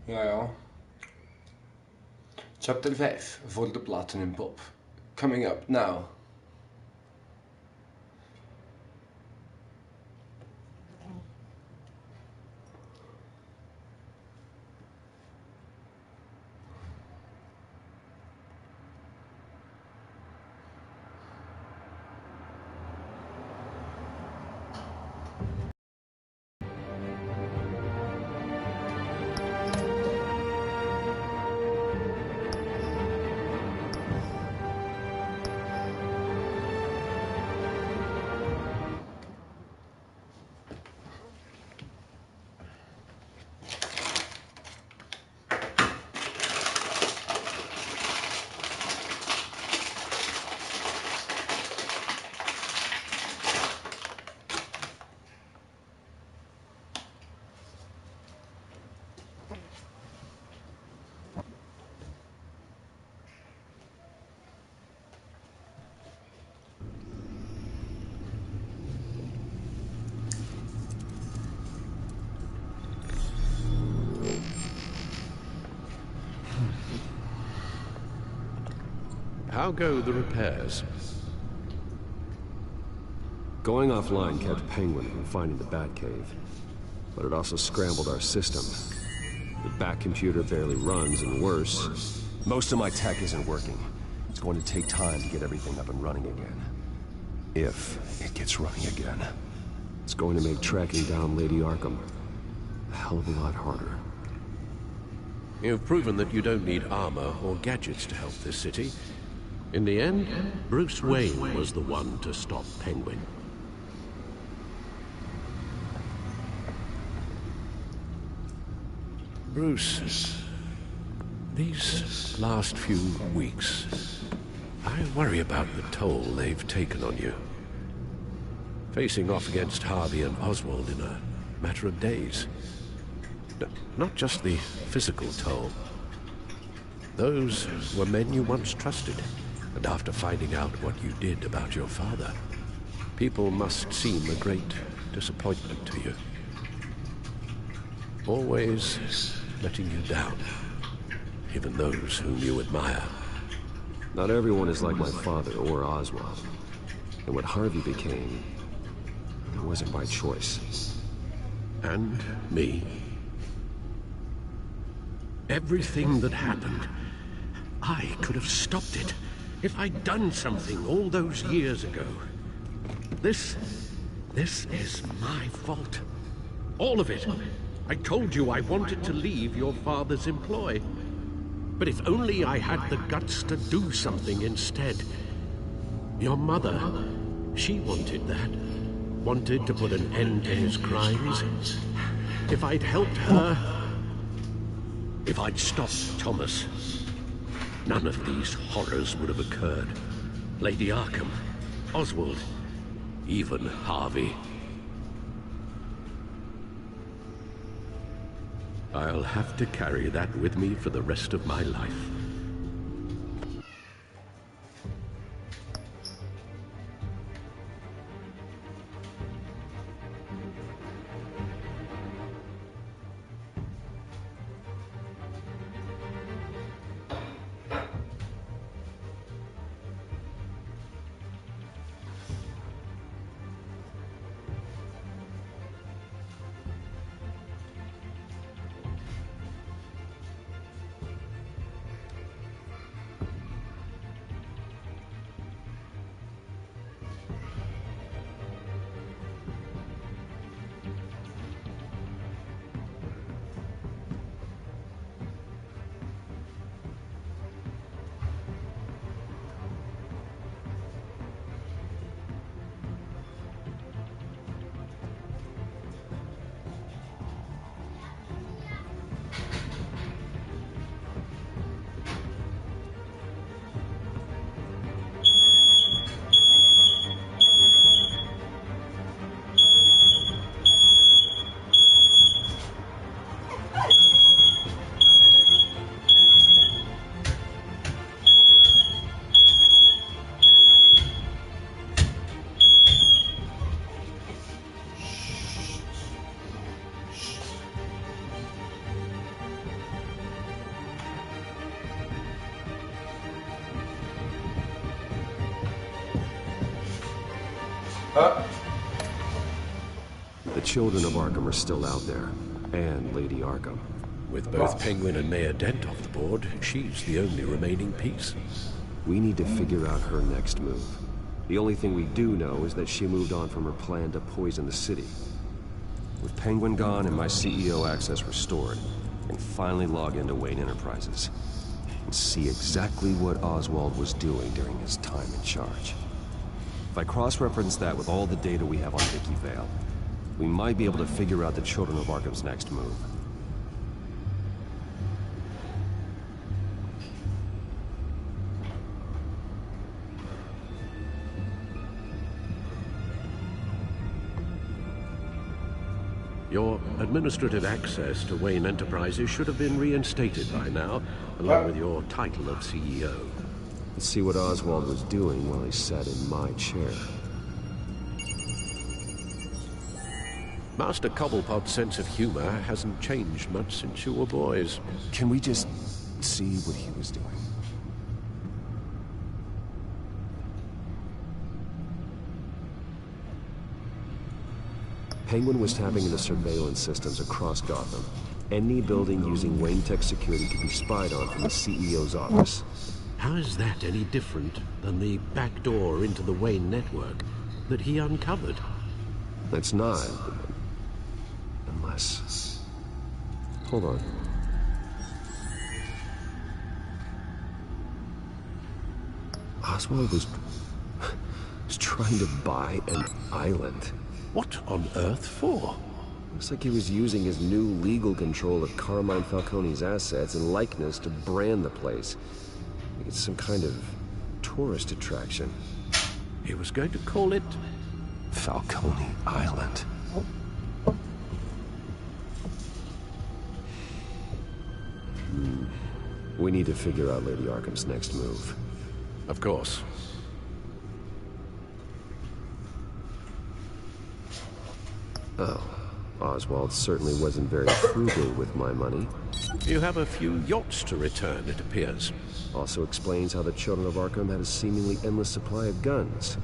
Ja, ja. Chapter 5, voor de Platinum Pop. Coming up now. How go the repairs? Going offline kept Penguin from finding the Batcave, but it also scrambled our system. The Bat computer barely runs, and worse, most of my tech isn't working. It's going to take time to get everything up and running again. If it gets running again. It's going to make tracking down Lady Arkham a hell of a lot harder. You've proven that you don't need armor or gadgets to help this city. In the end, Bruce Wayne was the one to stop Penguin. Bruce, these last few weeks, I worry about the toll they've taken on you. Facing off against Harvey and Oswald in a matter of days. Not just the physical toll. Those were men you once trusted. And after finding out what you did about your father, people must seem a great disappointment to you. Always letting you down, even those whom you admire. Not everyone is like my father or Oswald. And what Harvey became, it wasn't by choice. And me. Everything that happened, I could have stopped it. If I'd done something all those years ago. This is my fault. All of it. I told you I wanted to leave your father's employ. But if only I had the guts to do something instead. Your mother, she wanted that. Wanted to put an end to his crimes. If I'd helped her, if I'd stopped Thomas, none of these horrors would have occurred. Lady Arkham, Oswald, even Harvey. I'll have to carry that with me for the rest of my life. The children of Arkham are still out there, and Lady Arkham. With both Penguin and Mayor Dent off the board, she's the only remaining piece. We need to figure out her next move. The only thing we do know is that she moved on from her plan to poison the city. With Penguin gone and my CEO access restored, I can finally log into Wayne Enterprises and see exactly what Oswald was doing during his time in charge. If I cross-reference that with all the data we have on Vicky Vale, we might be able to figure out the Children of Arkham's next move. Your administrative access to Wayne Enterprises should have been reinstated by now, along with your title of CEO. Let's see what Oswald was doing while he sat in my chair. Master Cobblepot's sense of humor hasn't changed much since you were boys. Can we just see what he was doing? Penguin was tapping into surveillance systems across Gotham. Any building using Wayne Tech security could be spied on from the CEO's office. How is that any different than the back door into the Wayne network that he uncovered? It's not. Unless... Hold on. Oswald was trying to buy an island. What on earth for? Looks like he was using his new legal control of Carmine Falcone's assets and likeness to brand the place. Like it's some kind of tourist attraction. He was going to call it Falcone Island. We need to figure out Lady Arkham's next move. Of course. Oh, Oswald certainly wasn't very frugal with my money. You have a few yachts to return, it appears. Also explains how the Children of Arkham had a seemingly endless supply of guns.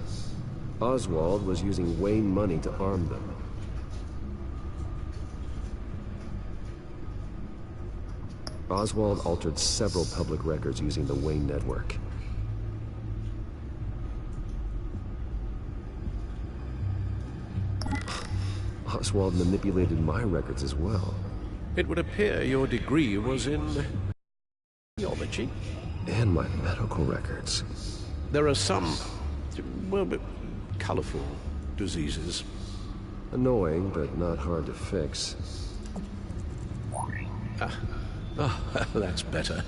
Oswald was using Wayne money to arm them. Oswald altered several public records using the Wayne network. Oswald manipulated my records as well. It would appear your degree was in theology. And my medical records. There are some, well, colorful diseases. Annoying, but not hard to fix. That's better.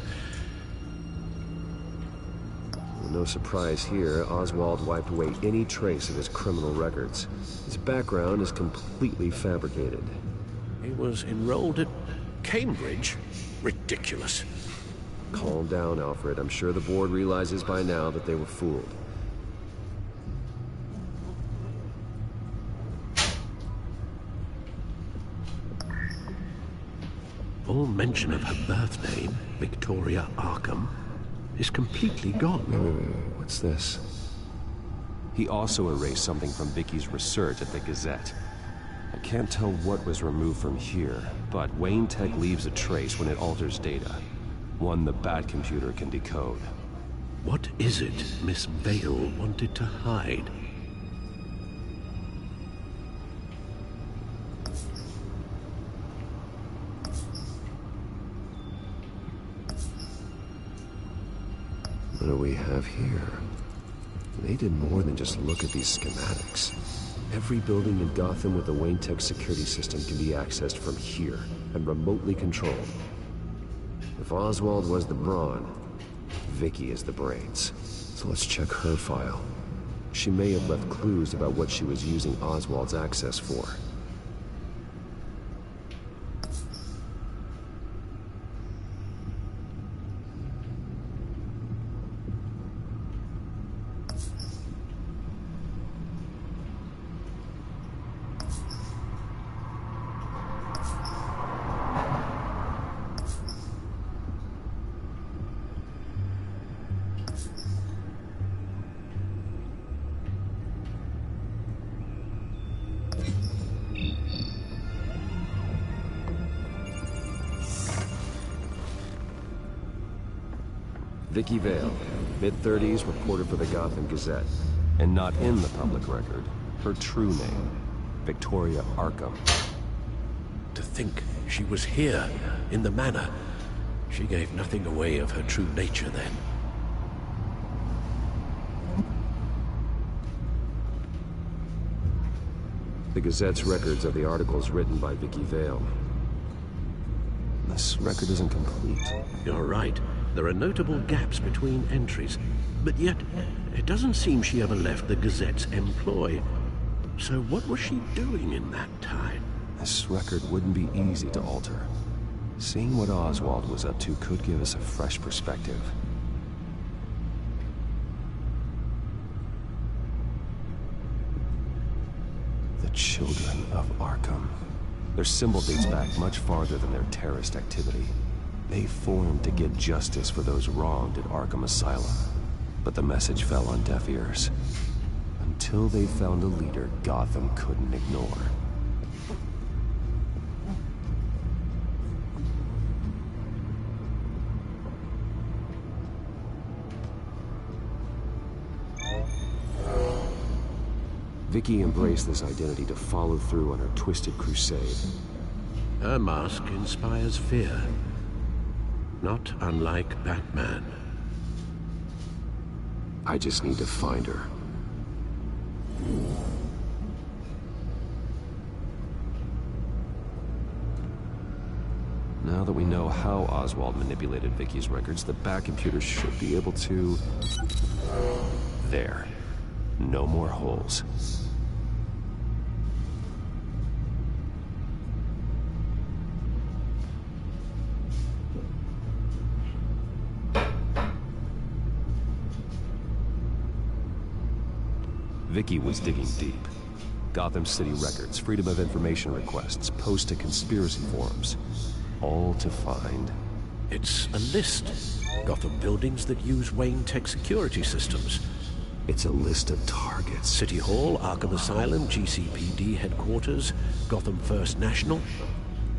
No surprise here, Oswald wiped away any trace of his criminal records. His background is completely fabricated. He was enrolled at Cambridge? Ridiculous. Calm down, Alfred. I'm sure the board realizes by now that they were fooled. All mention of her birth name, Victoria Arkham, is completely gone. Wait. What's this? He also erased something from Vicky's research at the Gazette. I can't tell what was removed from here, but Wayne Tech leaves a trace when it alters data. One the Bat computer can decode. What is it Miss Vale wanted to hide? What do we have here? They did more than just look at these schematics. Every building in Gotham with the Wayne Tech security system can be accessed from here and remotely controlled. If Oswald was the brawn, Vicky is the brains. So let's check her file. She may have left clues about what she was using Oswald's access for. Vicky Vale, mid-30s, reporter for the Gotham Gazette. And not in the public record, her true name, Victoria Arkham. To think she was here, in the manor. She gave nothing away of her true nature then. The Gazette's records are the articles written by Vicky Vale. This record isn't complete. You're right. There are notable gaps between entries. But yet, it doesn't seem she ever left the Gazette's employ. So what was she doing in that time? This record wouldn't be easy to alter. Seeing what Oswald was up to could give us a fresh perspective. The Children of Arkham. Their symbol dates back much farther than their terrorist activity. They formed to get justice for those wronged at Arkham Asylum. But the message fell on deaf ears. Until they found a leader Gotham couldn't ignore. Vicky embraced this identity to follow through on her twisted crusade. Her mask inspires fear. Not unlike Batman. I just need to find her. Now that we know how Oswald manipulated Vicky's records, the back computer should be able to... There. No more holes. Vicky was digging deep. Gotham City records, Freedom of Information requests, posts to conspiracy forums. All to find... It's a list. Gotham buildings that use Wayne Tech security systems. It's a list of targets. City Hall, Arkham Asylum, GCPD headquarters, Gotham First National.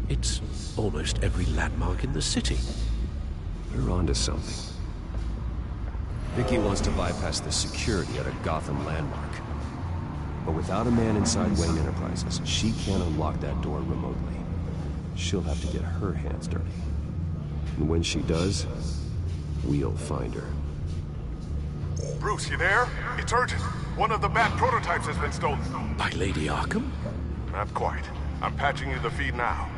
It's almost every landmark in the city. You're onto something. Vicky wants to bypass the security at a Gotham landmark. But without a man inside Wayne Enterprises, she can't unlock that door remotely. She'll have to get her hands dirty. And when she does, we'll find her. Bruce, you there? It's urgent. One of the Bat prototypes has been stolen. By Lady Arkham? Not quite. I'm patching you the feed now.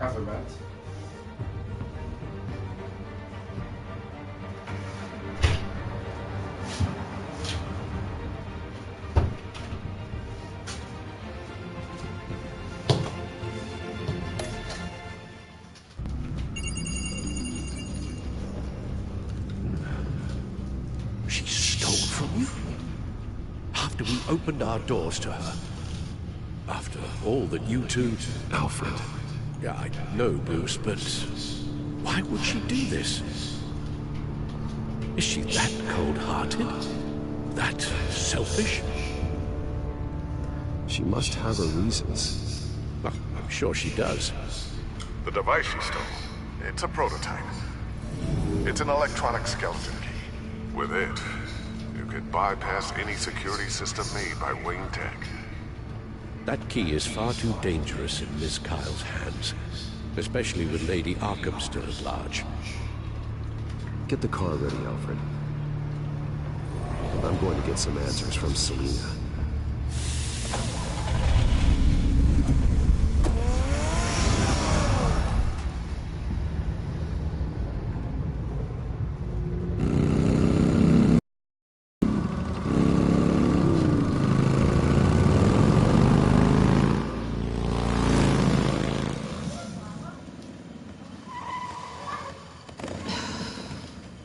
Alphabet. She stole from you? After we opened our doors to her? After all that you two... Alfred. Yeah, I know, Bruce, but why would she do this? Is she that cold-hearted? That selfish? She must have her reasons. Well, I'm sure she does. The device she stole, it's a prototype. It's an electronic skeleton key. With it, you could bypass any security system made by Wayne Tech. That key is far too dangerous in Miss Kyle's hands, especially with Lady Arkham still at large. Get the car ready, Alfred. I'm going to get some answers from Selena.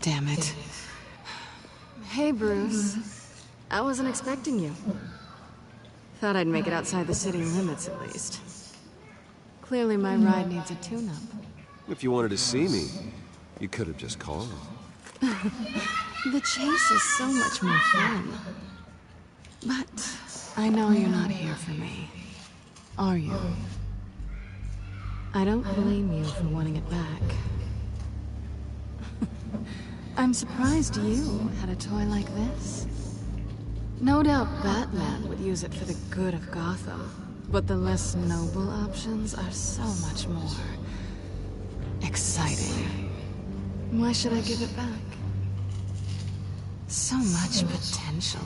Damn it. Hey, Bruce. I wasn't expecting you. Thought I'd make it outside the city limits, at least. Clearly my ride needs a tune-up. If you wanted to see me, you could have just called. The chase is so much more fun. But I know you're not here for me. Are you? I don't blame you for wanting it back. I'm surprised you had a toy like this. No doubt Batman would use it for the good of Gotham, but the less noble options are so much more exciting. Why should I give it back? So much potential.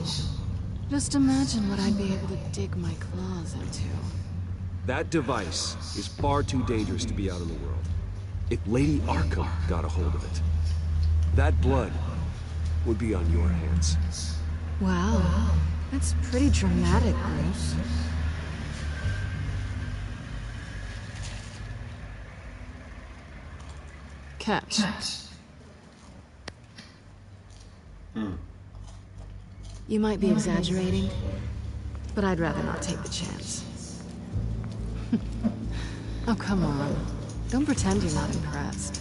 Just imagine what I'd be able to dig my claws into. That device is far too dangerous to be out in the world. If Lady Arkham got a hold of it, that blood would be on your hands. Wow, that's pretty dramatic, Bruce. Catch. You might be exaggerating, but I'd rather not take the chance. Oh, come on. Don't pretend you're not impressed.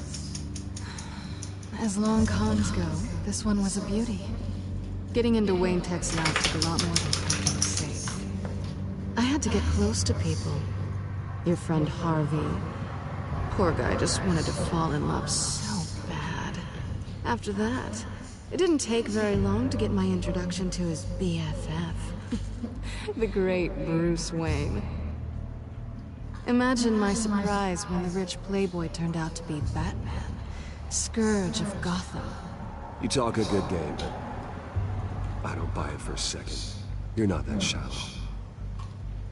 As long cons go, this one was a beauty. Getting into Wayne Tech's lab took a lot more than playing safe. I had to get close to people. Your friend Harvey. Poor guy just wanted to fall in love so bad. After that, it didn't take very long to get my introduction to his BFF. The great Bruce Wayne. Imagine my surprise when the rich playboy turned out to be Batman. Scourge of Gotham. You talk a good game, but I don't buy it for a second. You're not that shallow.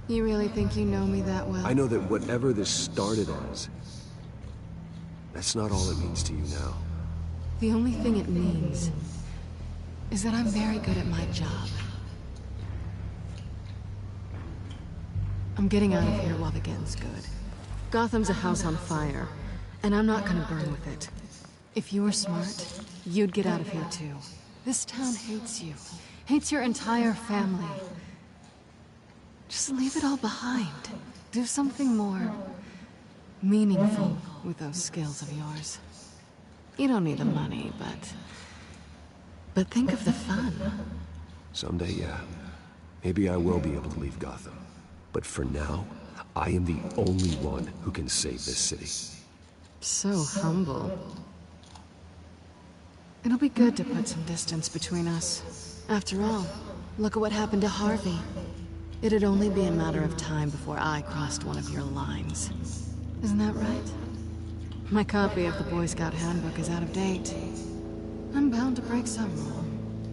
You really think you know me that well? I know that whatever this started as, that's not all it means to you now. The only thing it means is that I'm very good at my job. I'm getting out of here while the getting's good. Gotham's a house on fire, and I'm not gonna burn with it. If you were smart, you'd get out of here too. This town hates you. Hates your entire family. Just leave it all behind. Do something more meaningful with those skills of yours. You don't need the money, but think of the fun. Someday, yeah. Maybe I will be able to leave Gotham. But for now, I am the only one who can save this city. So humble. It'll be good to put some distance between us. After all, look at what happened to Harvey. It'd only be a matter of time before I crossed one of your lines. Isn't that right? My copy of the Boy Scout Handbook is out of date. I'm bound to break some rule.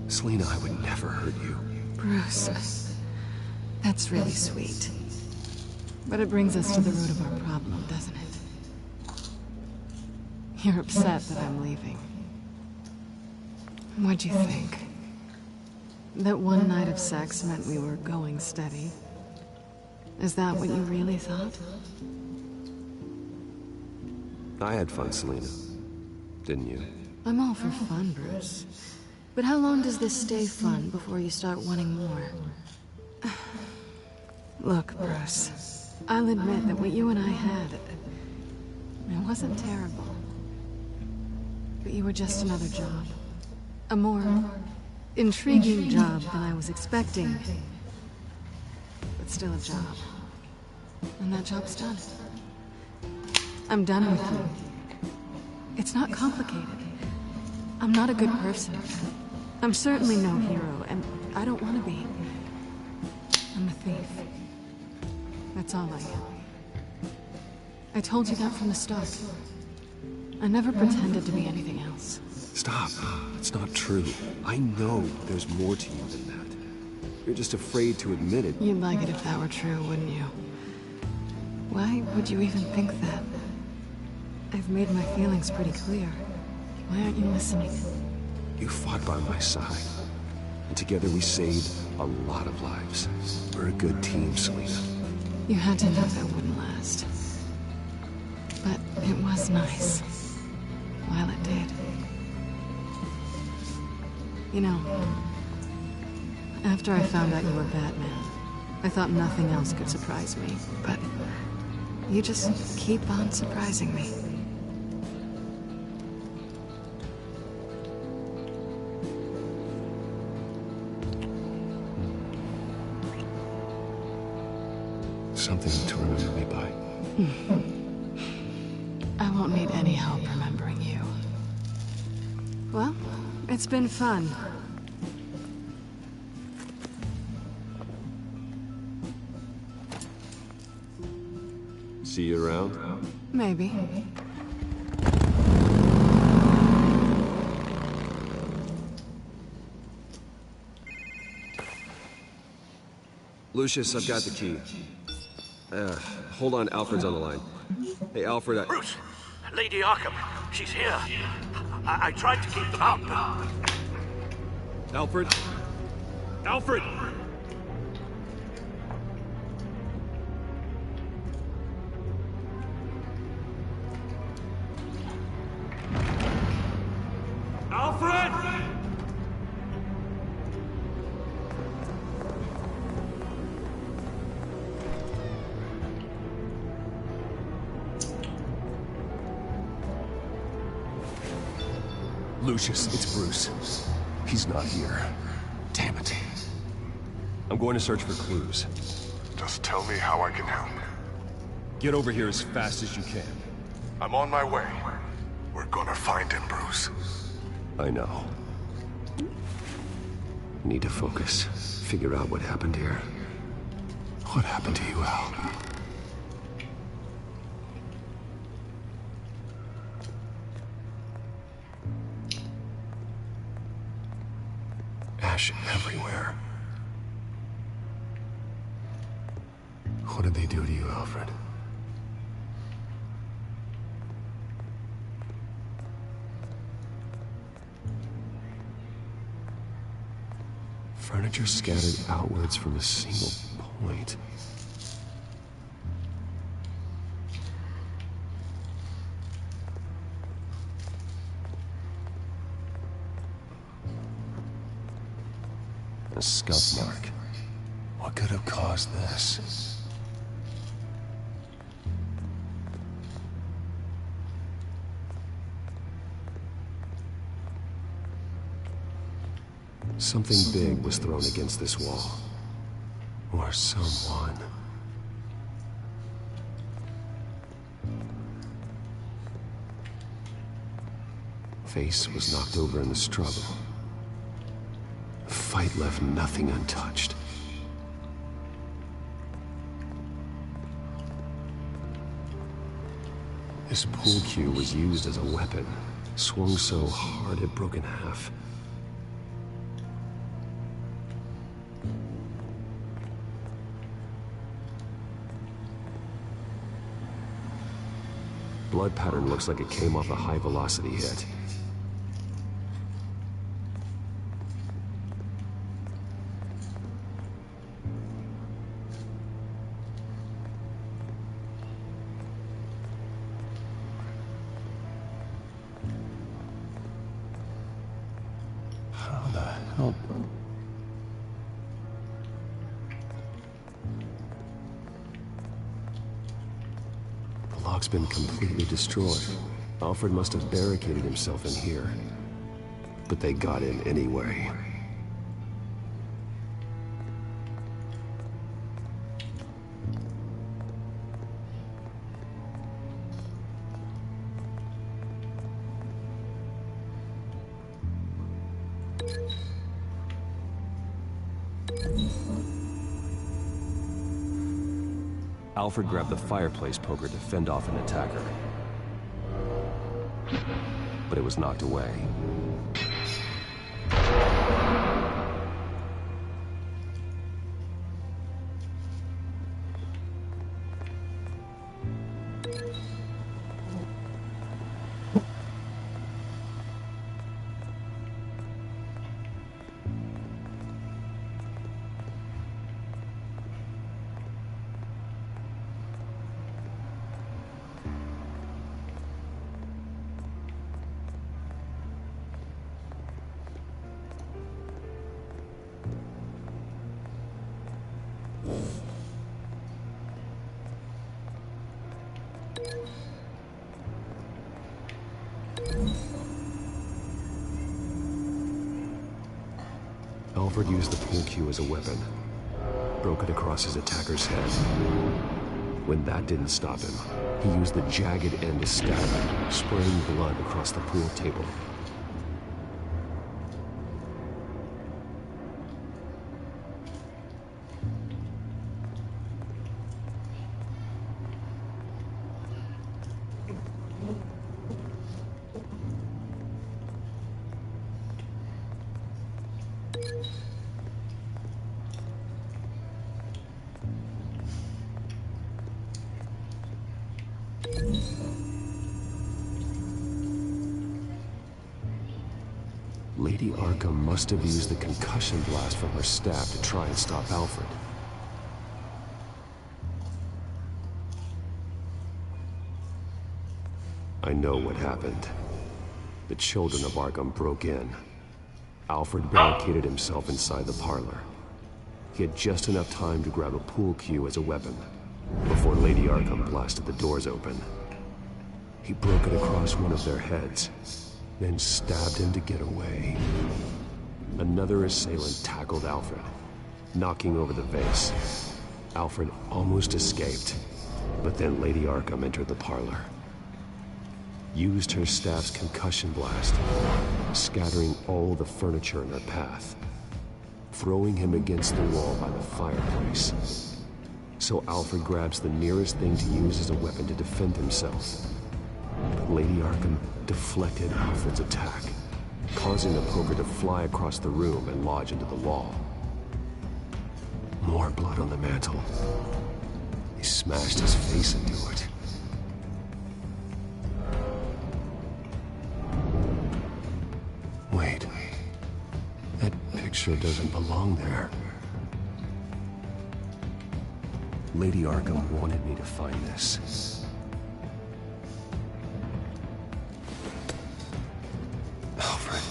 Selena, I would never hurt you. Bruce, that's really sweet. But it brings us to the root of our problem, doesn't it? You're upset that I'm leaving. What'd you think? That one night of sex meant we were going steady? Is that what you really thought? I had fun, Selena. Didn't you? I'm all for fun, Bruce. But how long does this stay fun before you start wanting more? Look, Bruce, I'll admit that what you and I had, it wasn't terrible. But you were just another job. A more intriguing job than I was expecting. But still a job. And that job's done. I'm done with you. It's not complicated. I'm not a good person. I'm certainly no hero, and I don't want to be. I'm a thief. That's all I am. I told you that from the start. I never pretended to be anything else. Stop. That's not true. I know there's more to you than that. You're just afraid to admit it. You'd like it if that were true, wouldn't you? Why would you even think that? I've made my feelings pretty clear. Why aren't you listening? You fought by my side. And together we saved a lot of lives. We're a good team, Selena. You had to know that wouldn't last. But it was nice. While it did. You know, after I found out you were Batman, I thought nothing else could surprise me. But you just keep on surprising me. Something to remember me by. I won't need any help remembering you. Well, it's been fun. See you around? Maybe. Lucius, I've got the key. Hold on, Alfred's on the line. Hey, Alfred, Bruce! Lady Arkham, she's here. I tried to keep them out, but... Alfred? Alfred! Alfred! Lucius, it's Bruce. He's not here. Damn it. I'm going to search for clues. Just tell me how I can help. Get over here as fast as you can. I'm on my way. We're gonna find him, Bruce. I know. Need to focus. Figure out what happened here. What happened to you, Al? Ash everywhere. What did they do to you, Alfred? Furniture scattered outwards from a single point. A scuff mark. What could have caused this? Something big was thrown against this wall. Or someone. Face was knocked over in the struggle. The fight left nothing untouched. This pool cue was used as a weapon, swung so hard it broke in half. Blood pattern looks like it came off a high-velocity hit. How the hell? The lock's been completely destroyed. Alfred must have barricaded himself in here. But they got in anyway. Alfred grabbed the fireplace poker to fend off an attacker. But it was knocked away. Alfred used the pool cue as a weapon, broke it across his attacker's head. When that didn't stop him, he used the jagged end to stab him, spraying blood across the pool table. Lady Arkham must have used the concussion blast from her staff to try and stop Alfred. I know what happened. The children of Arkham broke in. Alfred barricaded himself inside the parlor. He had just enough time to grab a pool cue as a weapon before Lady Arkham blasted the doors open. He broke it across one of their heads, then stabbed him to get away. Another assailant tackled Alfred, knocking over the vase. Alfred almost escaped, but then Lady Arkham entered the parlor. Used her staff's concussion blast, scattering all the furniture in her path, throwing him against the wall by the fireplace. So Alfred grabs the nearest thing to use as a weapon to defend himself. But Lady Arkham deflected Alfred's attack, causing the poker to fly across the room and lodge into the wall. More blood on the mantel. He smashed his face into it. Wait. That picture doesn't belong there. Lady Arkham wanted me to find this. Alfred.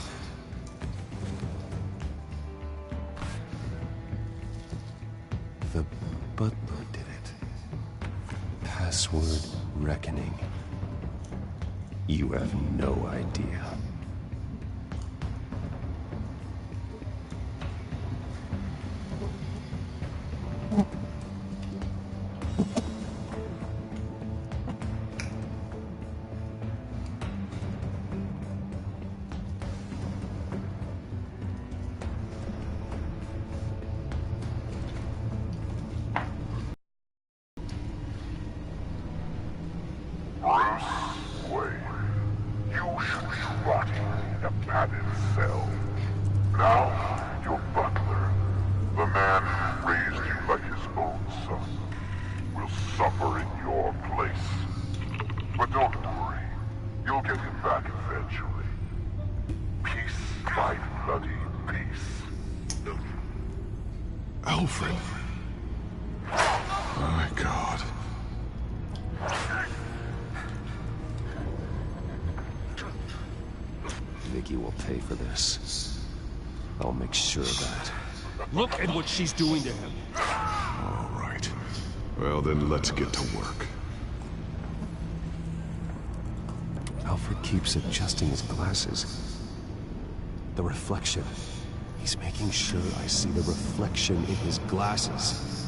The butler did it. Password reckoning. You have no idea. Alfred. My God. Vicky will pay for this. I'll make sure of that. Look at what she's doing to him. All right. Well, then let's get to work. Alfred keeps adjusting his glasses. The reflection. He's making sure I see the reflection in his glasses.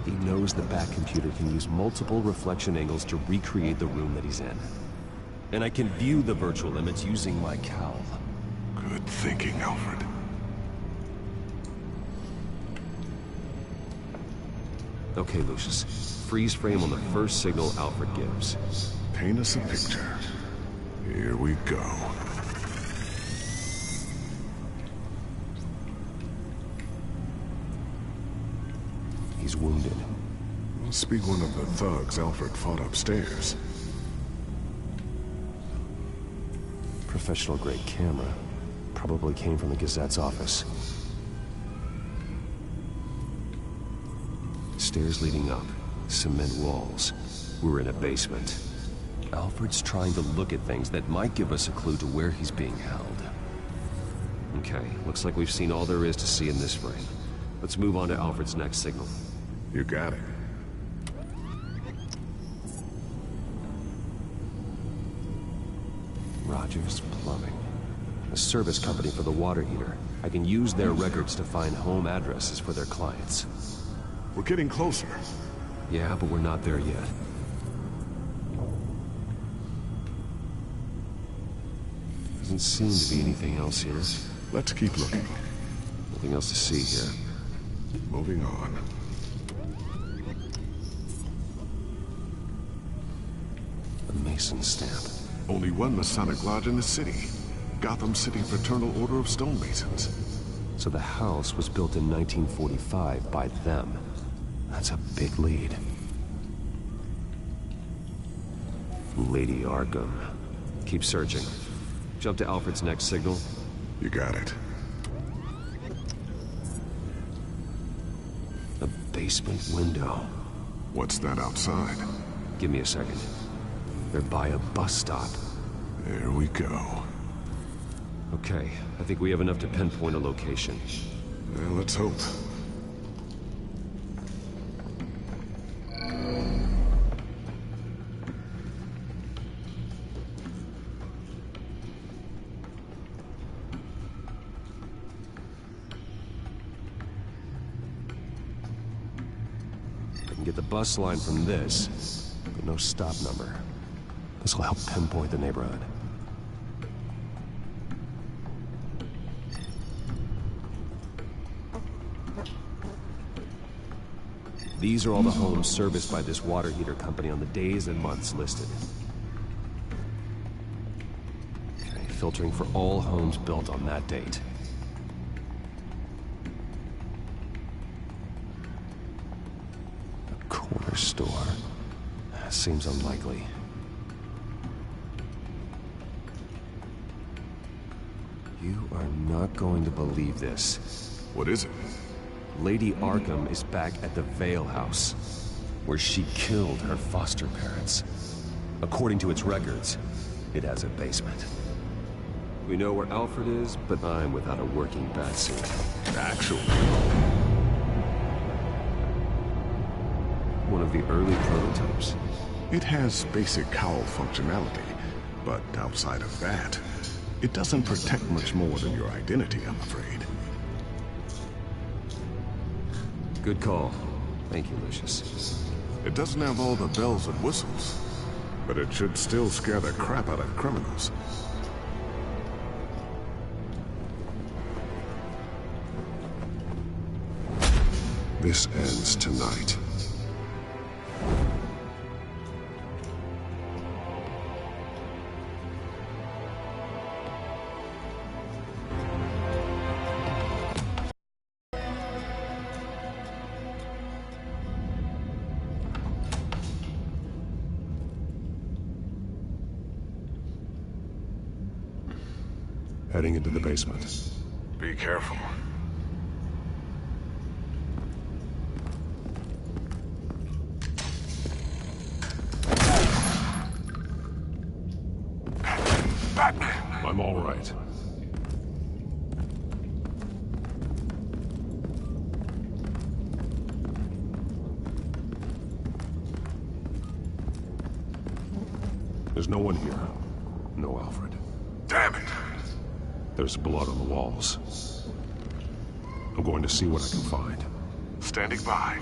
He knows the back computer can use multiple reflection angles to recreate the room that he's in. And I can view the virtual limits using my cowl. Good thinking, Alfred. Okay, Lucius. Freeze frame on the first signal Alfred gives. Paint us a picture. Here we go. He's wounded. Must be one of the thugs Alfred fought upstairs. Professional-grade camera. Probably came from the Gazette's office. Stairs leading up. Cement walls. We're in a basement. Alfred's trying to look at things that might give us a clue to where he's being held. Okay, looks like we've seen all there is to see in this frame. Let's move on to Alfred's next signal. You got it. Rogers Plumbing. A service company for the water heater. I can use their records to find home addresses for their clients. We're getting closer. Yeah, but we're not there yet. Doesn't seem to be anything else here. Let's keep looking. Nothing else to see here. Moving on. A Mason stamp. Only one Masonic lodge in the city. Gotham City Fraternal Order of Stonemasons. So the house was built in 1945 by them. That's a big lead. Lady Arkham. Keep searching. Jump to Alfred's next signal. You got it. A basement window. What's that outside? Give me a second. They're by a bus stop. There we go. Okay, I think we have enough to pinpoint a location. Well, let's hope. I can get the bus line from this, but no stop number. This will help pinpoint the neighborhood. These are all the homes serviced by this water heater company on the days and months listed. Okay, filtering for all homes built on that date. A corner store. That seems unlikely. You are not going to believe this. What is it? Lady Arkham is back at the Vale House, where she killed her foster parents. According to its records, it has a basement. We know where Alfred is, but I'm without a working batsuit. Actually. One of the early prototypes. It has basic cowl functionality, but outside of that, it doesn't protect much more than your identity, I'm afraid. Good call. Thank you, Lucius. It doesn't have all the bells and whistles, but it should still scare the crap out of criminals. This ends tonight. Heading into the basement. Be careful. Batman! I'm all right. There's no one here. No Alfred. Damn it! There's blood on the walls. I'm going to see what I can find. Standing by.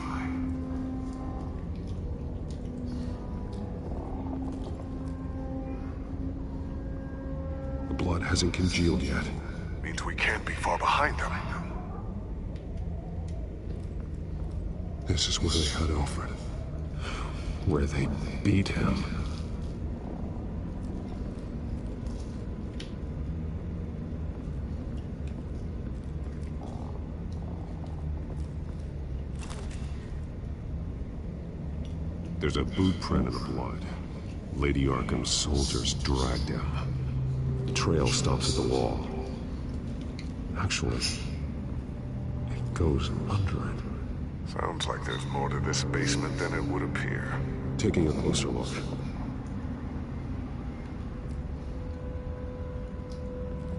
The blood hasn't congealed yet. Means we can't be far behind them. This is where they had Alfred. Where they beat him. There's a boot print in the blood. Lady Arkham's soldiers dragged him. The trail stops at the wall. Actually, it goes under it. Sounds like there's more to this basement than it would appear. Taking a closer look.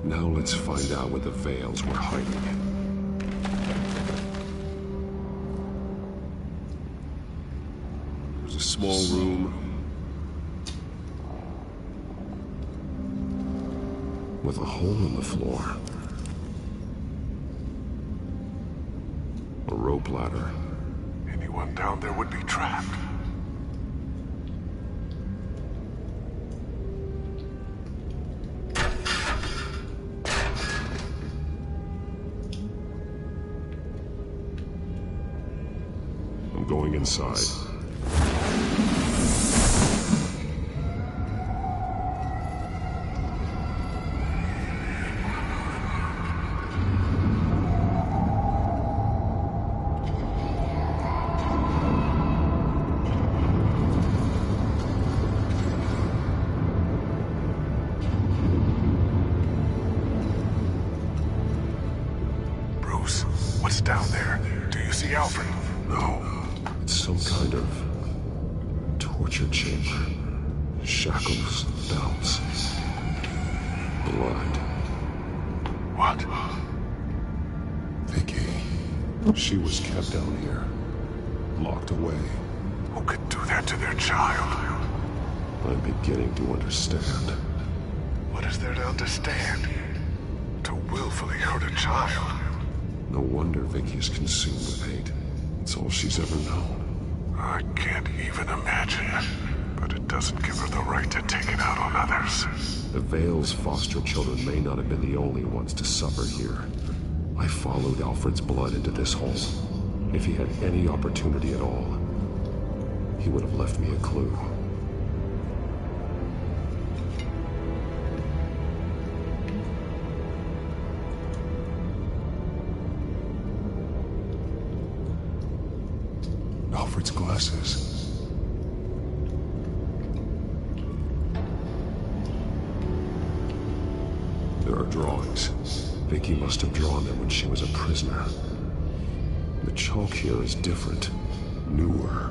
Now let's find out what the Veils were hiding. There's a small room with a hole in the floor. A rope ladder. Anyone down there would be trapped. I'm going inside. Bruce, what's down there? Do you see Alfred? No. It's some kind of torture chamber. Shackles, belts, blood. What? Vicky. She was kept down here. Locked away. Who could do that to their child? I'm beginning to understand. What is there to understand? To willfully hurt a child? No wonder Vicky is consumed with hate. It's all she's ever known. I can't even imagine. But it doesn't give her the right to take it out on others. The Veil's foster children may not have been the only ones to suffer here. I followed Alfred's blood into this hole. If he had any opportunity at all, he would have left me a clue. Alfred's glasses. There are drawings. Vicky must have drawn them when she was a prisoner. The chalk here is different, newer.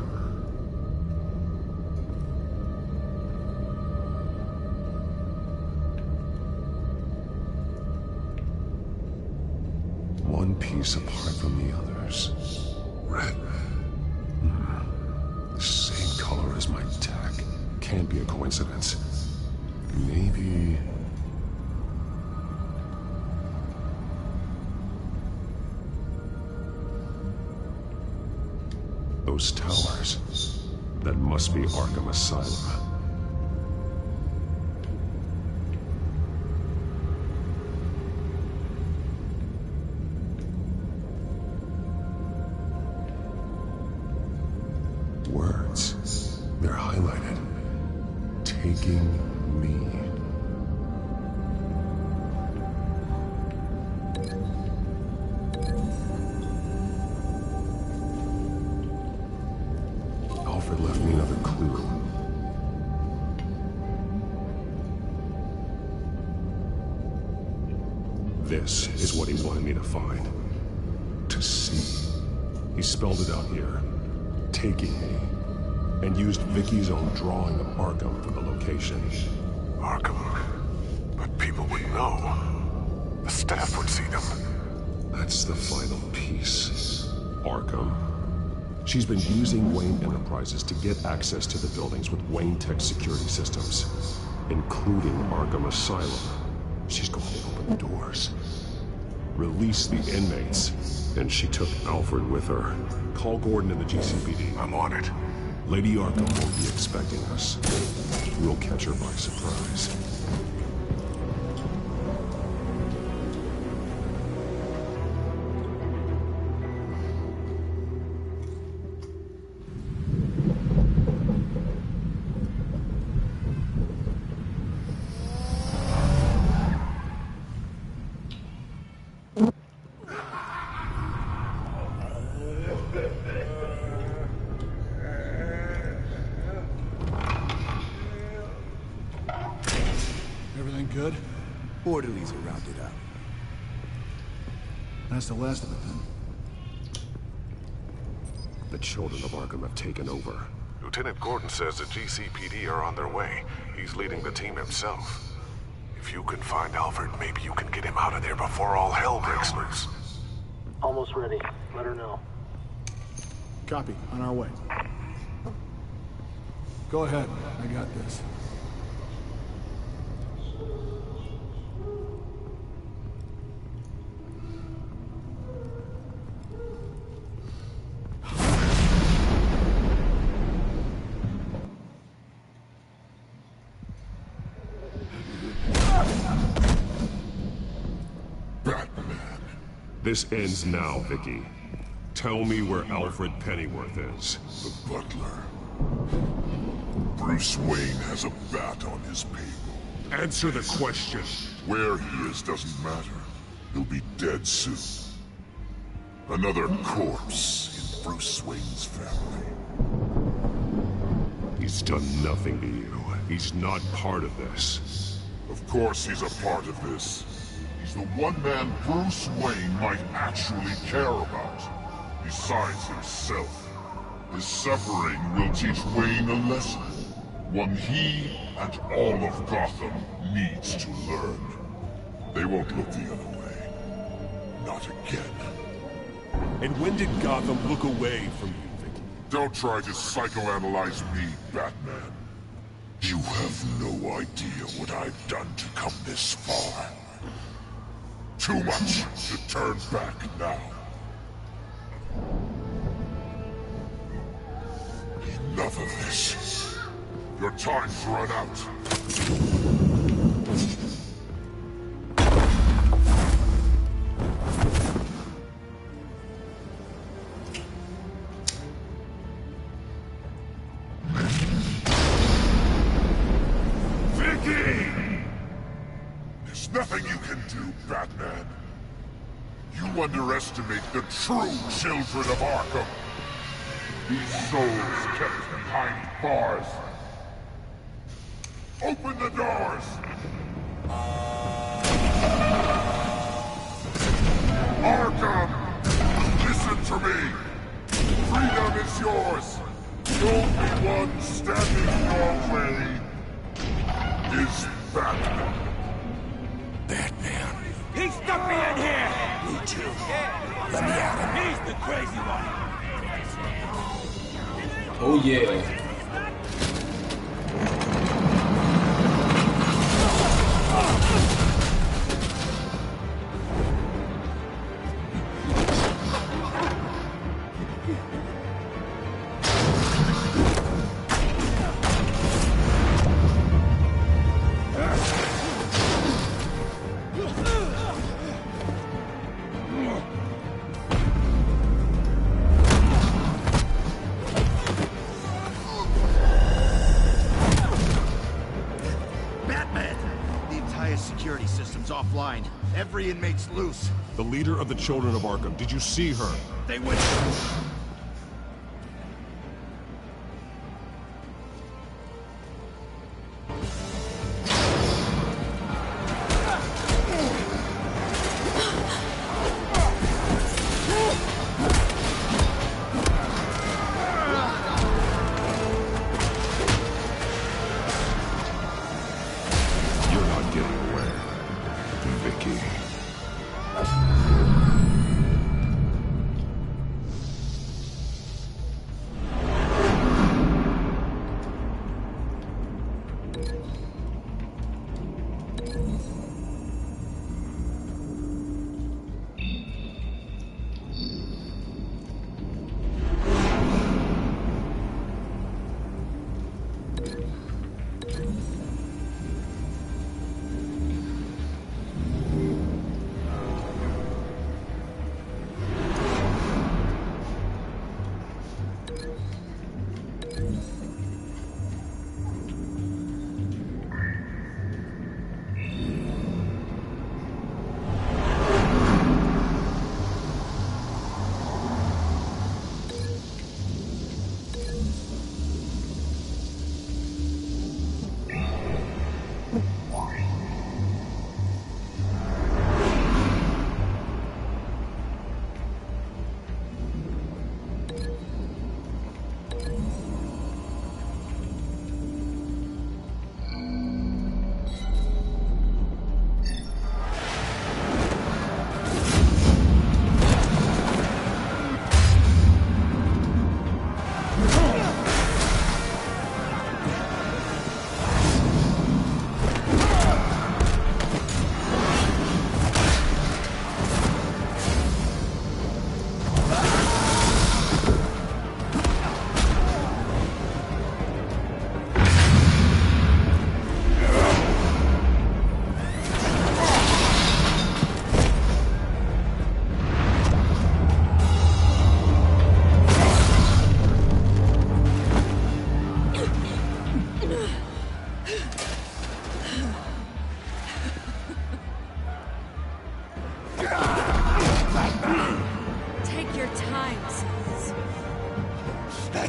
One piece apart from the others. Red. The same color as my tech. Can't be a coincidence. Maybe... those towers. That must be Arkham Asylum. Words. They're highlighted. Taking me. Alfred left me another clue. This is what he wanted me to find. To see. He spelled it out here. Taking me. And used Vicky's own drawing of Arkham for the location. Arkham. But people would know. The staff would see them. That's the final piece. Arkham. She's been using Wayne Enterprises to get access to the buildings with Wayne Tech security systems, including Arkham Asylum. She's going to open the doors, release the inmates, and she took Alfred with her. Call Gordon and the GCPD. I'm on it. Lady Arkham won't be expecting us. We'll catch her by surprise. good? Orderlies are rounded up. That's the last of it, then. The children of Arkham have taken over. Lieutenant Gordon says the GCPD are on their way. He's leading the team himself. If you can find Alfred, maybe you can get him out of there before all hell breaks loose. Almost ready. Let her know. Copy. On our way. Go ahead. I got this. This ends now, Vicky. Tell me where Alfred Pennyworth is. The butler. Bruce Wayne has a bat on his payroll. Answer the question. Where he is doesn't matter. He'll be dead soon. Another corpse in Bruce Wayne's family. He's done nothing to you. He's not part of this. Of course he's a part of this. He's the one man Bruce Wayne might actually care about. Besides himself. His suffering will teach Wayne a lesson. One he and all of Gotham needs to learn. They won't look the other way. Not again. And when did Gotham look away from you, Vicky? Don't try to psychoanalyze me, Batman. You have no idea what I've done to come this far. Too much to turn back now. Enough of this. Your time's run out. Vicky! There's nothing you can do, Batman. You underestimate the true children of Arkham. These souls kept behind bars. Open the doors! Arkham! Listen to me! Freedom is yours! The only one standing in your way is Batman. Batman. He stuck me in here! Me too. Let me out. He's the crazy one! Oh yeah. Security system's offline. Every inmate's loose. The leader of the Children of Arkham. Did you see her? They went...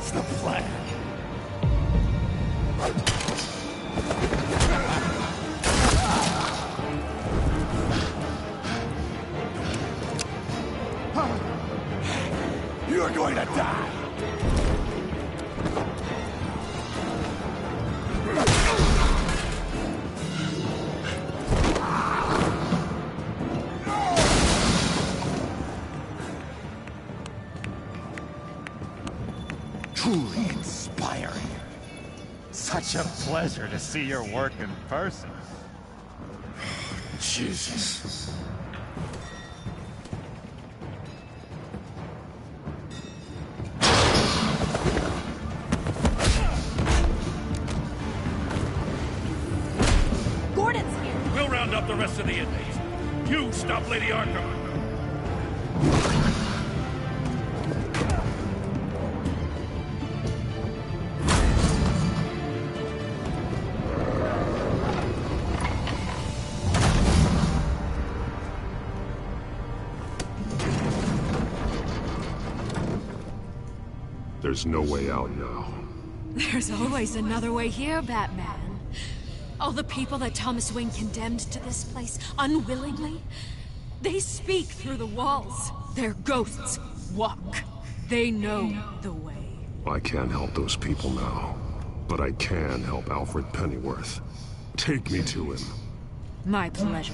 What's the plan? You're going to die! Truly inspiring. Such a pleasure to see your work in person. Jesus. Gordon's here. We'll round up the rest of the inmates. You stop Lady Arkham. There's no way out now. There's always another way here, Batman. All the people that Thomas Wayne condemned to this place unwillingly, they speak through the walls. Their ghosts walk. They know the way. I can't help those people now, but I can help Alfred Pennyworth. Take me to him. My pleasure.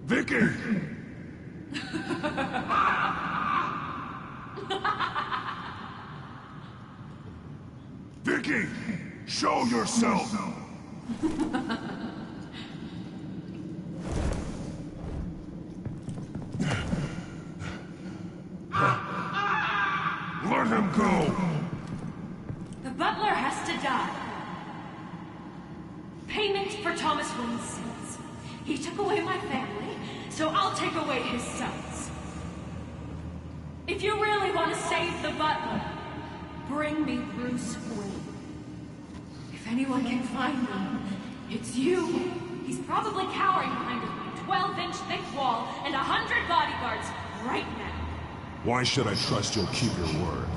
Vicky! Vicky! Show yourself! Let him go! The butler has to die. Payment for Thomas Wayne's sins. He took away my family, so I'll take away his sons. If you really want to save the butler, bring me Bruce Wayne. If anyone can find me, it's you. He's probably cowering behind a 12-inch thick wall and 100 bodyguards right now. Why should I trust you'll keep your word?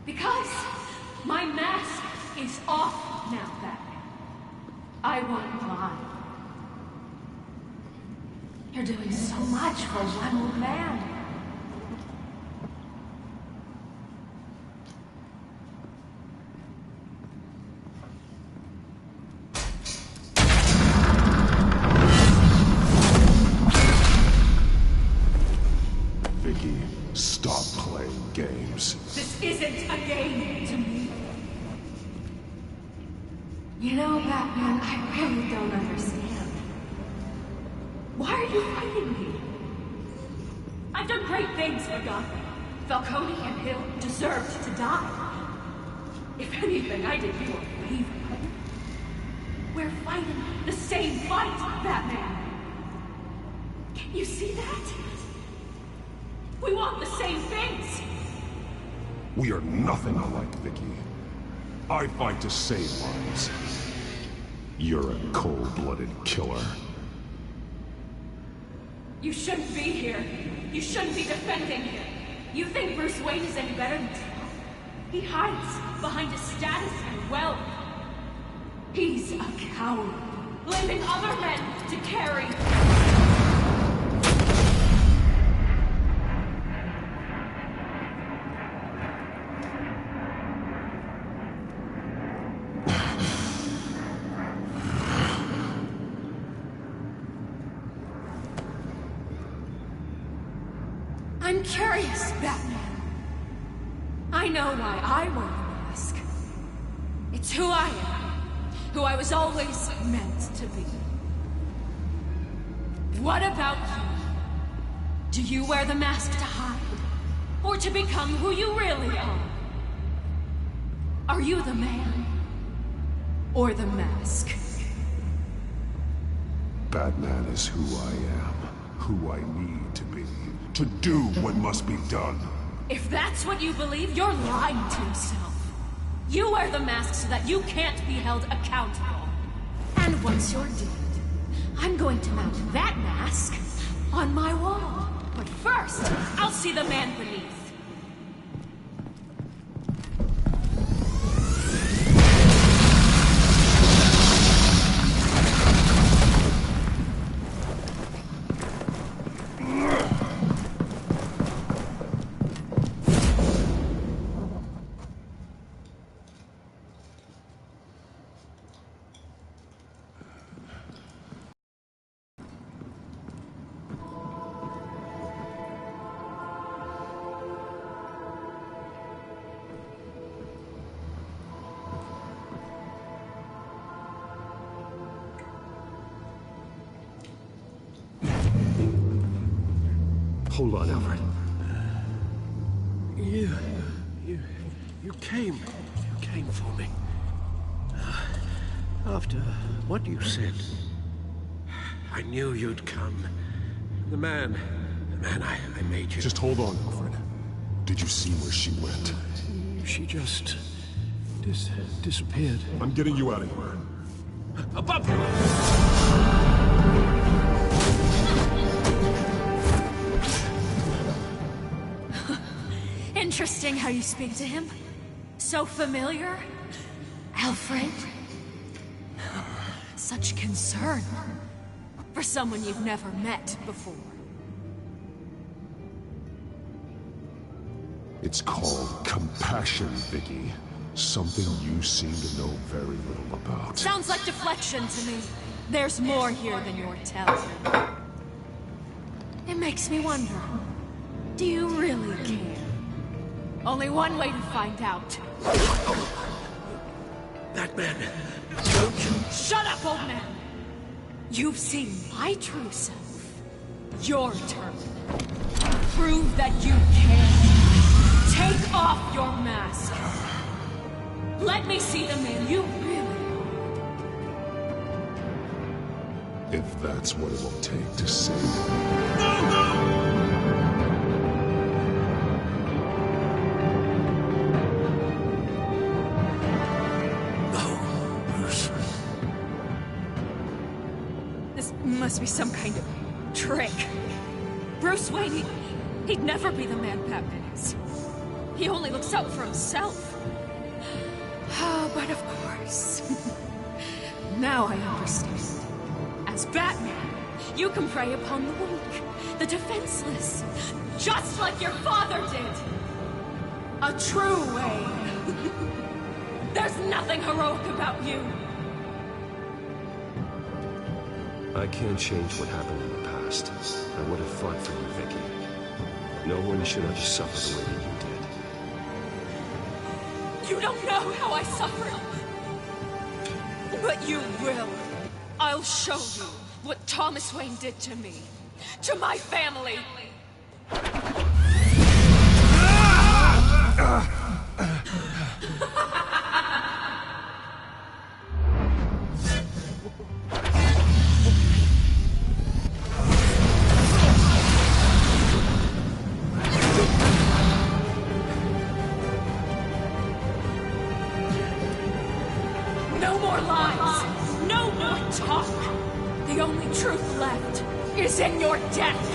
Because my mask is off now, Batman. I want mine. You're doing so much for one old man. Vicky, stop playing games. This isn't a game to me. You know, Batman, I really don't understand. Why are you fighting me? I've done great things for Gotham. Falcone and Hill deserved to die. If anything, I did you a favor. We're fighting the same fight, Batman. Can you see that? We want the same things. We are nothing alike, Vicky. I fight to save lives. You're a cold-blooded killer. You shouldn't be here. You shouldn't be defending him. You think Bruce Wayne is any better than Tom? He hides behind his status and wealth. He's a coward, leaving other men to carry. I'm curious, Batman. I know why I wear the mask. It's who I am. Who I was always meant to be. What about you? Do you wear the mask to hide? Or to become who you really are. Are you the man? Or the mask? Batman is who I am, who I need to be, to do what must be done. If that's what you believe, you're lying to yourself. You wear the mask so that you can't be held accountable. And once you're dead, I'm going to mount that mask on my wall. But first, I'll see the man beneath. Hold on, Alfred. You came for me. After what you said, I knew you'd come. The man I made you. Just hold on, Alfred. Did you see where she went? She just disappeared. I'm getting you out of here. Above you! Interesting how you speak to him. So familiar. Alfred. Such concern for someone you've never met before. It's called compassion, Vicky. Something you seem to know very little about. Sounds like deflection to me. There's more here than you're telling. It makes me wonder, do you really care? Only one way to find out. Batman, don't you... Shut up, old man! You've seen my true self. Your turn. Prove that you can. Take off your mask. Let me see the man you really are. If that's what it will take to save you. This must be some kind of trick. Bruce Wayne, he'd never be the man Batman is. He only looks out for himself. Oh, but of course. Now I understand. As Batman, you can prey upon the weak, the defenseless, just like your father did. A true Wayne. There's nothing heroic about you. I can't change what happened in the past. I would have fought for you, Vicky. No one should have suffered the way that you did. You don't know how I suffered. But you will. I'll show you what Thomas Wayne did to me. To my family. No more lies. No more talk. The only truth left is in your death.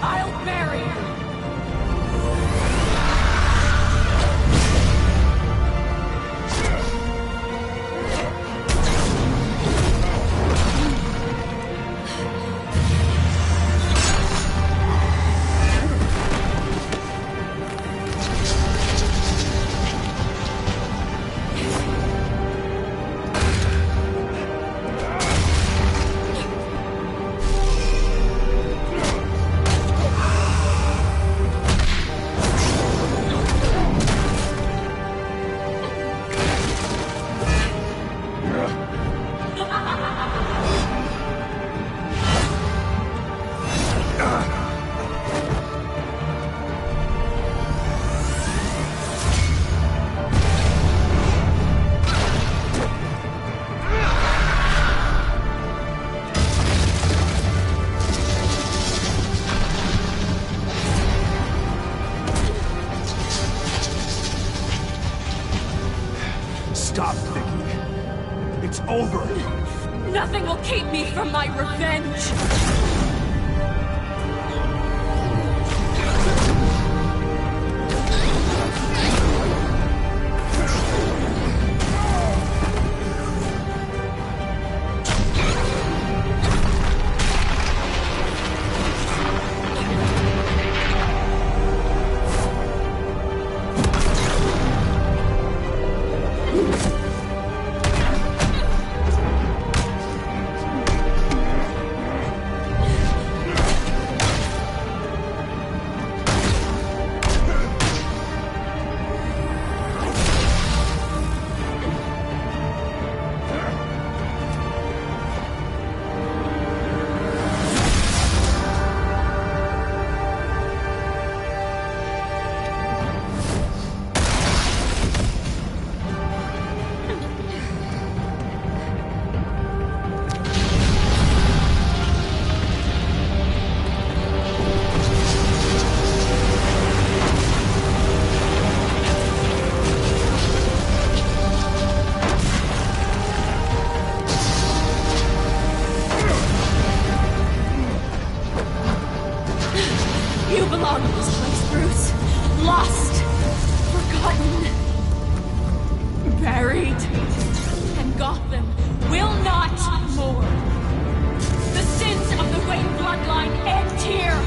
I'll bury you. Stop, Vicky. It's over. Nothing will keep me from my revenge. You belong in this place, Bruce. Lost. Forgotten. Buried. And Gotham will not mourn. The sins of the Wayne bloodline end here.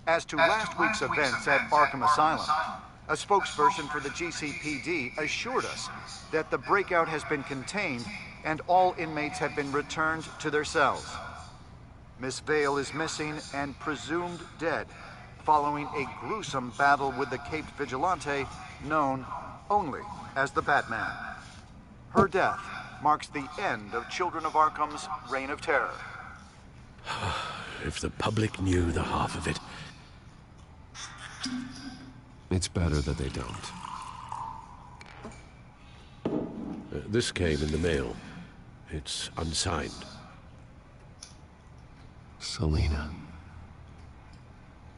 As to last week's events at Arkham Asylum, a spokesperson for the GCPD assured us that the breakout has been contained and all inmates have been returned to their cells. Miss Vale is missing and presumed dead, following a gruesome battle with the caped vigilante known only as the Batman. Her death marks the end of Children of Arkham's reign of terror. If the public knew the half of it. It's better that they don't. This came in the mail. It's unsigned. Selena.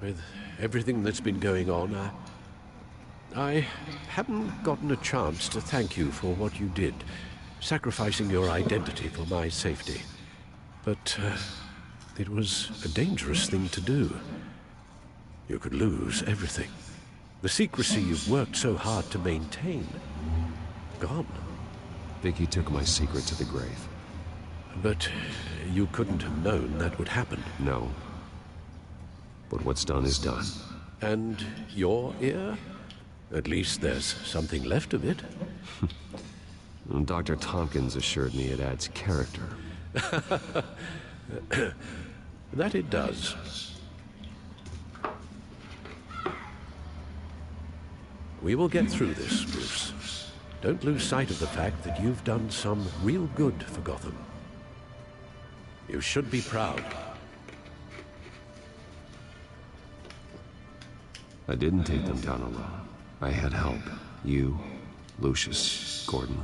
With everything that's been going on, I haven't gotten a chance to thank you for what you did, sacrificing your identity for my safety. But it was a dangerous thing to do. You could lose everything. The secrecy you've worked so hard to maintain. Gone. Vicky took my secret to the grave. But you couldn't have known that would happen. No. But what's done is done. And your ear? At least there's something left of it. Dr. Tompkins assured me it adds character. That it does. We will get through this, Bruce. Don't lose sight of the fact that you've done some real good for Gotham. You should be proud. I didn't take them down alone. I had help. You, Lucius, Gordon,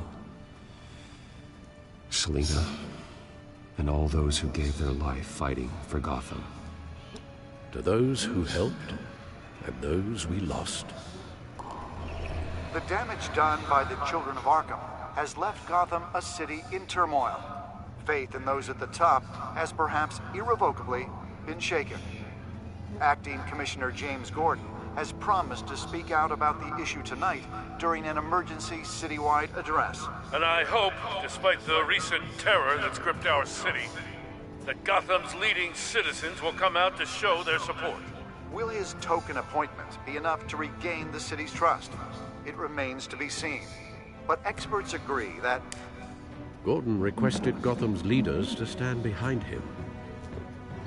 Selina, and all those who gave their life fighting for Gotham. To those who helped, and those we lost. The damage done by the children of Arkham has left Gotham a city in turmoil. Faith in those at the top has perhaps irrevocably been shaken. Acting Commissioner James Gordon has promised to speak out about the issue tonight during an emergency citywide address. And I hope, despite the recent terror that's gripped our city, that Gotham's leading citizens will come out to show their support. Will his token appointment be enough to regain the city's trust? It remains to be seen. But experts agree that Gordon requested Gotham's leaders to stand behind him.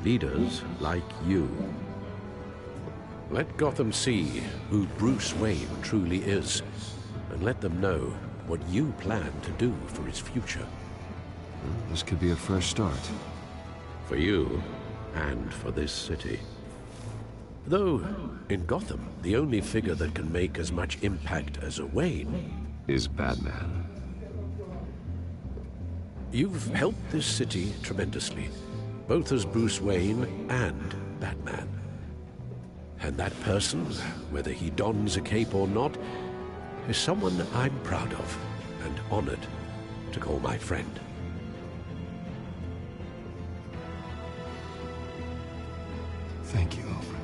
Leaders like you. Let Gotham see who Bruce Wayne truly is, and let them know what you plan to do for his future. This could be a fresh start. For you, and for this city. Though, in Gotham, the only figure that can make as much impact as a Wayne is Batman. You've helped this city tremendously, both as Bruce Wayne and Batman. And that person, whether he dons a cape or not, is someone I'm proud of and honored to call my friend. Thank you, Alfred.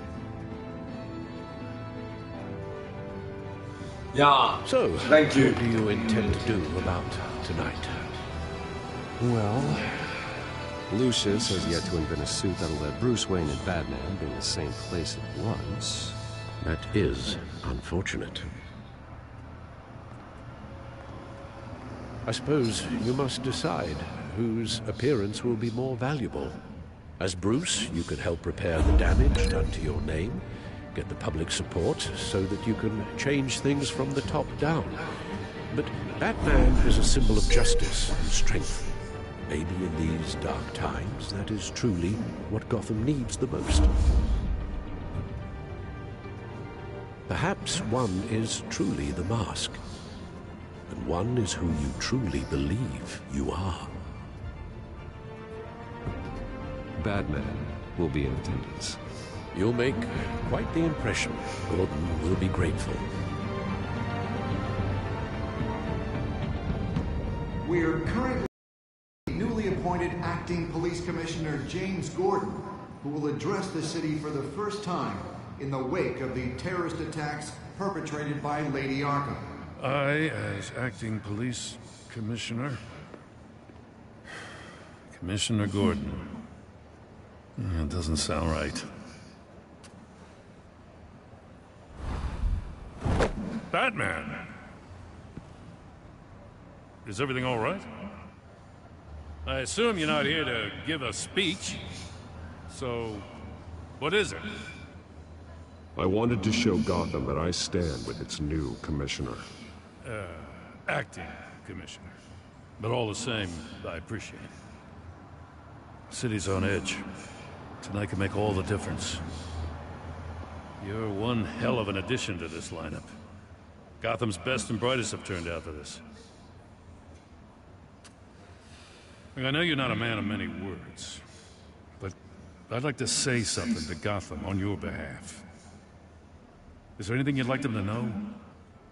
Ja, So, thank you. what do you intend to do about tonight? Well, Lucius has yet to invent a suit that'll let Bruce Wayne and Batman be in the same place at once. That is unfortunate. I suppose you must decide whose appearance will be more valuable. As Bruce, you can help repair the damage done to your name, get the public support so that you can change things from the top down. But Batman is a symbol of justice and strength. Maybe in these dark times, that is truly what Gotham needs the most. Perhaps one is truly the mask, and one is who you truly believe you are. Batman will be in attendance. You'll make quite the impression. Gordon will be grateful. we are currently newly appointed Acting Police Commissioner James Gordon, who will address the city for the first time in the wake of the terrorist attacks perpetrated by Lady Arkham. I, as Acting Police Commissioner... Commissioner Gordon. That doesn't sound right. Batman! Is everything all right? I assume you're not here to give a speech. So, what is it? I wanted to show Gotham that I stand with its new commissioner. Acting Commissioner. But all the same, I appreciate it. City's on edge. Tonight can make all the difference. You're one hell of an addition to this lineup. Gotham's best and brightest have turned out for this. Look, I know you're not a man of many words, but I'd like to say something to Gotham on your behalf. Is there anything you'd like them to know?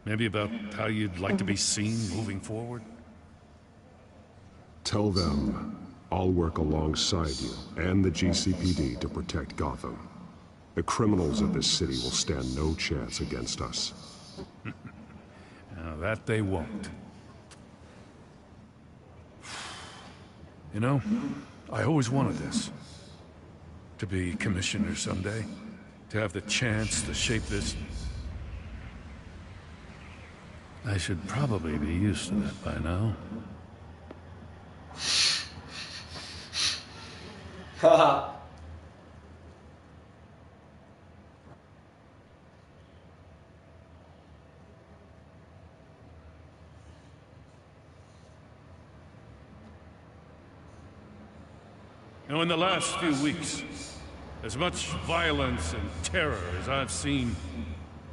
Maybe about how you'd like to be seen moving forward? Tell them I'll work alongside you and the GCPD to protect Gotham. The criminals of this city will stand no chance against us. Now, that they won't. You know, I always wanted this. To be commissioner someday. To have the chance to shape this. I should probably be used to that by now. Haha. You know, in the last few weeks, as much violence and terror as I've seen,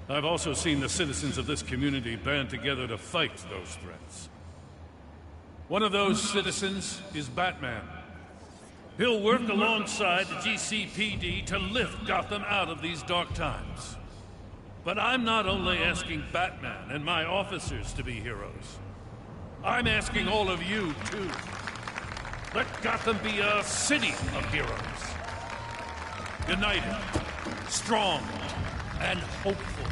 I've also seen the citizens of this community band together to fight those threats. One of those citizens is Batman. He'll work alongside the GCPD to lift Gotham out of these dark times. But I'm not only asking Batman and my officers to be heroes. I'm asking all of you, too. Let Gotham be a city of heroes. United, strong, and hopeful.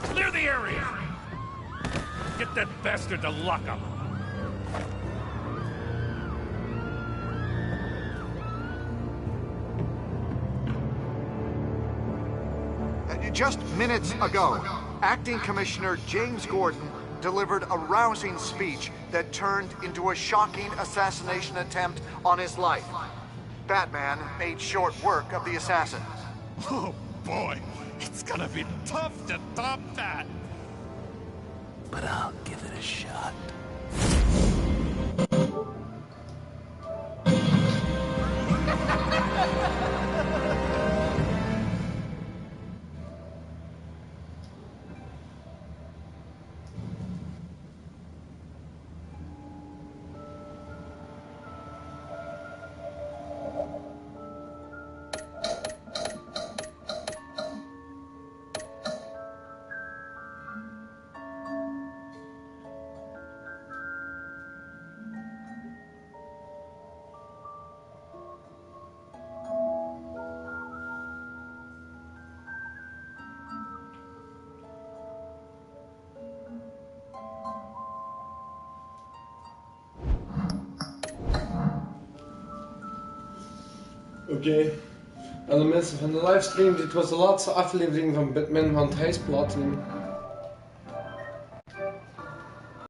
Clear the area! Get that bastard to lock up! Just minutes ago, Acting Commissioner James Gordon delivered a rousing speech that turned into a shocking assassination attempt on his life. Batman made short work of the assassin. Oh boy, it's gonna be tough to top that. But I'll give it a shot. Oké. Alle mensen van de livestream, dit was de laatste aflevering van Batman, want hij is platinum.